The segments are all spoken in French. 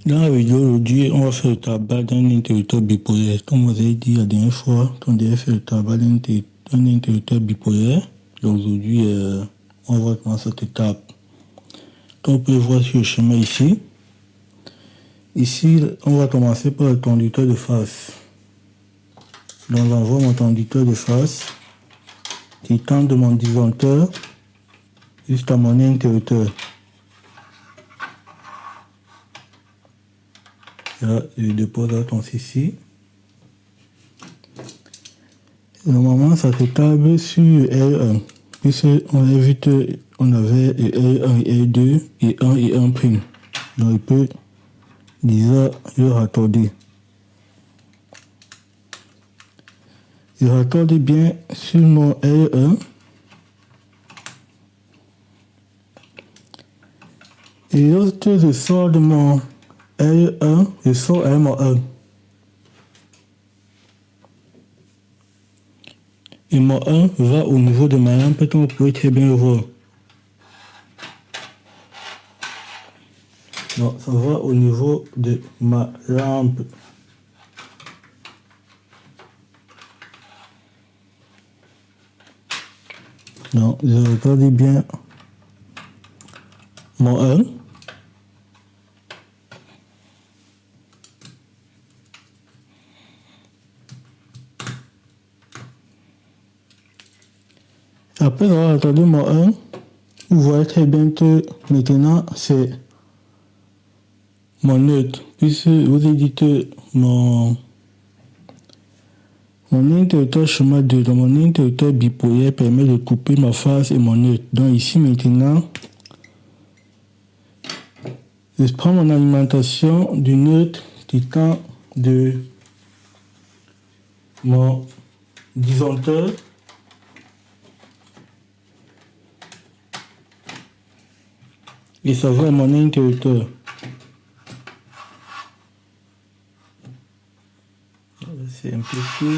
Dans la vidéo aujourd'hui, on va faire le tabac d'un interrupteur bipolaire. Comme vous avez dit la dernière fois, on devait faire le tabac d'un interrupteur bipolaire. Donc aujourd'hui, on va commencer cette étape. Comme vous pouvez voir sur le schéma ici, on va commencer par le conducteur de face. Donc j'envoie mon conducteur de face qui tend de mon disjoncteur jusqu'à mon interrupteur. Là, je dépose la tonce ici. Normalement, ça se table sur L1. Puisqu'on a vu qu'on avait L1 et L2 et 1 et 1'. Donc, il peut déjà le raccorder. Je raccorde bien sur mon L1. Et lorsque je sors de mon L1, je sors à mon 1. Et mon 1 va au niveau de ma lampe, comme vous pouvez très bien le voir. Donc, ça va au niveau de ma lampe. Donc, je regarde bien mon 1. Après avoir entendu mon 1, vous voyez très bien que maintenant c'est mon neutre. Puisque vous avez dit que mon interrupteur schéma 2, donc mon interrupteur bipolaire permet de couper ma phase et mon neutre. Donc ici maintenant, je prends mon alimentation du neutre qui tend de mon disjoncteur et ça va à mon interrupteur. C'est un peu court.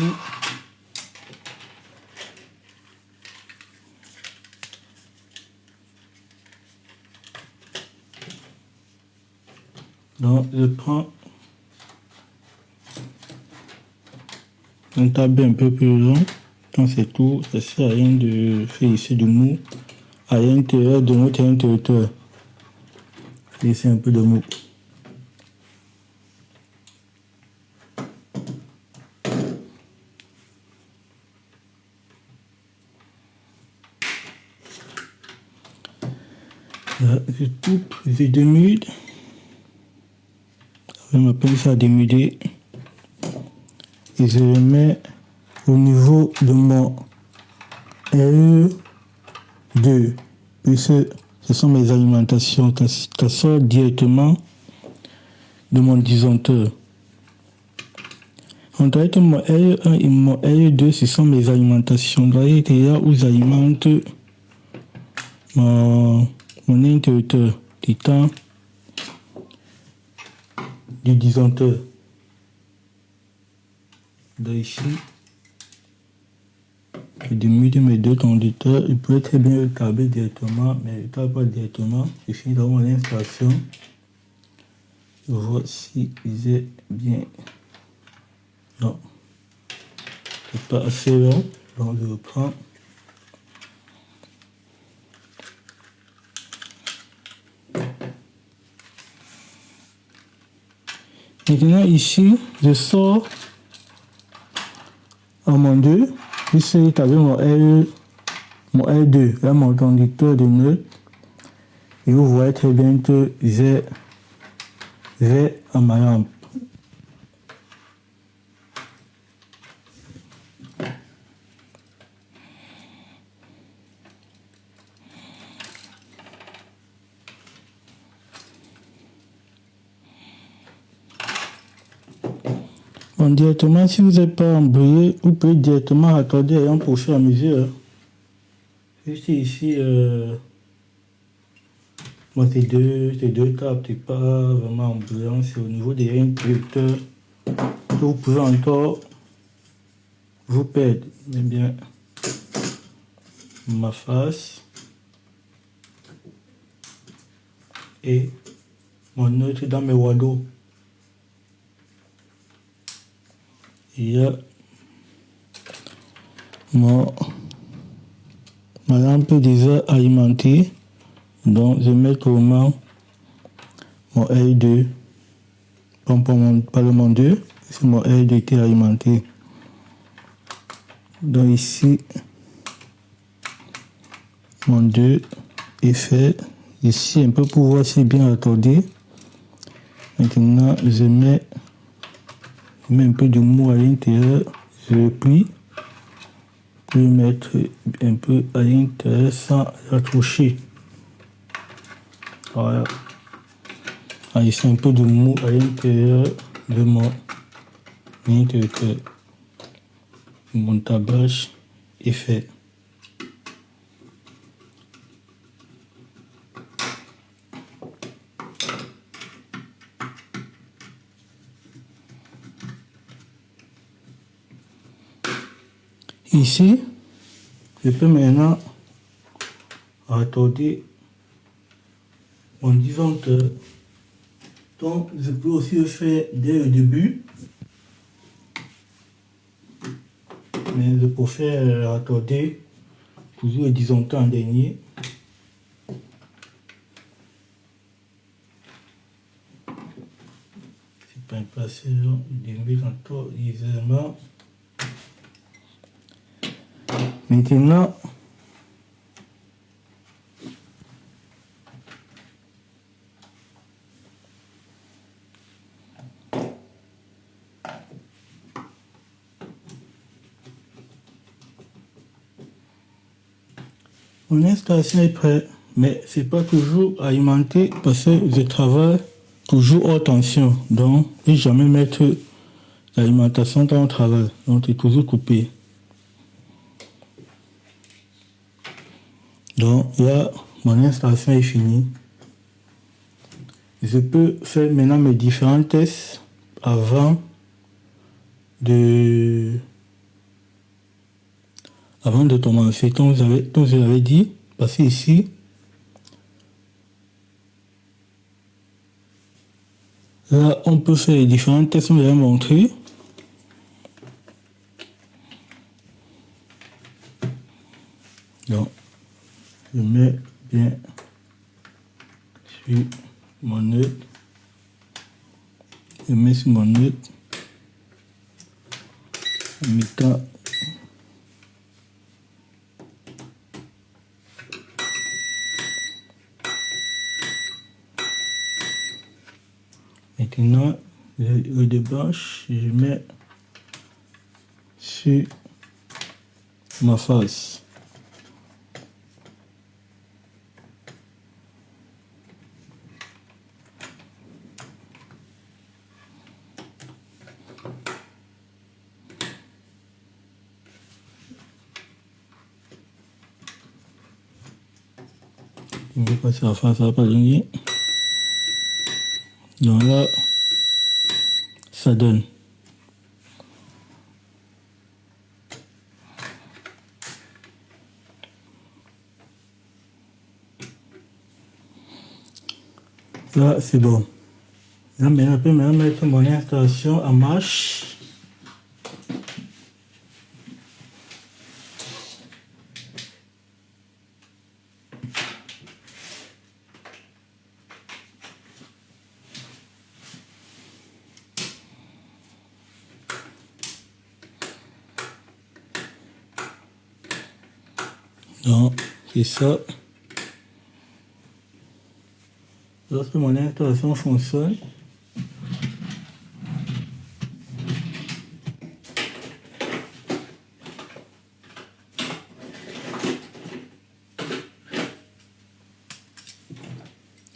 Donc je prends un tablier un peu plus long. Quand c'est tout, ça sert à rien de faire ici du mou à l'intérieur de notre interrupteur. Laissez un peu de mou. Là, je coupe, je dénude. Je m'appelle ça dénuder. Et je le mets au niveau de mon L2. Puisque ce sont mes alimentations qui sortent directement de mon disjoncteur. On dirait que mon L1 et mon L2, ce sont mes alimentations. Donc, c'est là où j'alimente mon interrupteur qui tend du disjoncteur. Donc ici, je dénude mes deux conducteurs. Il peut très bien le câbler directement, mais il ne câble pas directement. Je finis d'avoir mon installation. Je vois si j'ai bien. Non, c'est pas assez long, donc je reprends. Maintenant ici, je sors à mon 2, puisque avec mon L2, là mon conducteur de neutre, et vous voyez très bien que j'ai à ma lampe. Bon, directement, si vous n'êtes pas embrouillé, vous pouvez directement raccorder un pour fur et à mesure. Juste ici, bon, ces deux tables, c'est pas vraiment embrouillant, c'est au niveau des interrupteurs que vous pouvez encore vous perdre. Eh bien, ma face et mon neutre dans mes wados. il y a ma lampe déjà alimentée. Donc je mets comment mon L2, pas le mon 2, c'est mon L2 qui est alimenté. Donc ici, mon 2 est fait. Ici, un peu pour voir si c'est bien accordé. Maintenant, je mets un peu de mou à l'intérieur. Je le plie pour le mettre un peu à l'intérieur sans l'accrocher. Voilà. Ah, ici, un peu de mou à l'intérieur de mon interrupteur. Mon tablage est fait. Ici, je peux maintenant raccorder mon disjoncteur. Donc, je peux aussi le faire dès le début, mais je préfère raccorder toujours le disjoncteur en dernier. C'est pas passé, je encore légèrement. Maintenant, mon installation est prête, mais c'est pas toujours alimenté parce que je travaille toujours hors tension. Donc, je ne vais jamais mettre l'alimentation dans le travail. Donc, c'est toujours coupé. Donc, là, mon installation est finie. Je peux faire maintenant mes différents tests avant de commencer. Comme je l'avais dit, parce que ici, là, on peut faire les différents tests, on va montrer. Donc, je mets bien sur mon neutre. Je mets sur mon neutre. En mettant maintenant le débranche, je mets sur ma face. Je vais passer la face, ça va pas donner. Donc là, ça donne. Là, c'est bon. Là, maintenant, je peux maintenant mettre mon installation en marche. Donc, c'est ça. Lorsque mon installation fonctionne,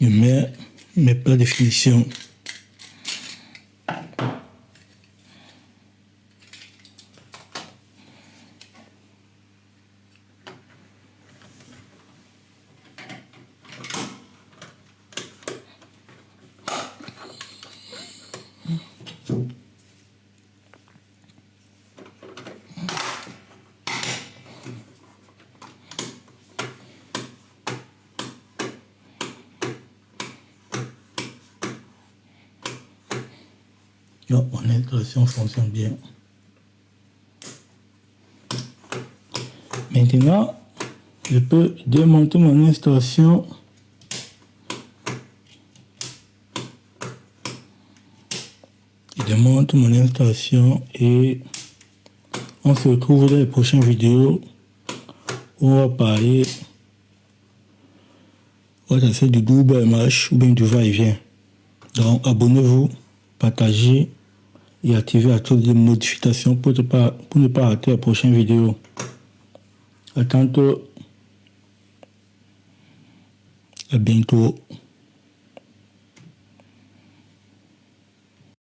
je mets mes plats de finition. Donc, mon installation fonctionne bien. Maintenant, je peux démonter mon installation. Je démonte mon installation et on se retrouve dans les prochaines vidéos où on va parler du double MH ou bien du va-et-vient. Donc abonnez-vous, partagez et activez à toutes les modifications pour ne pas rater la prochaine vidéo. À tantôt. À bientôt.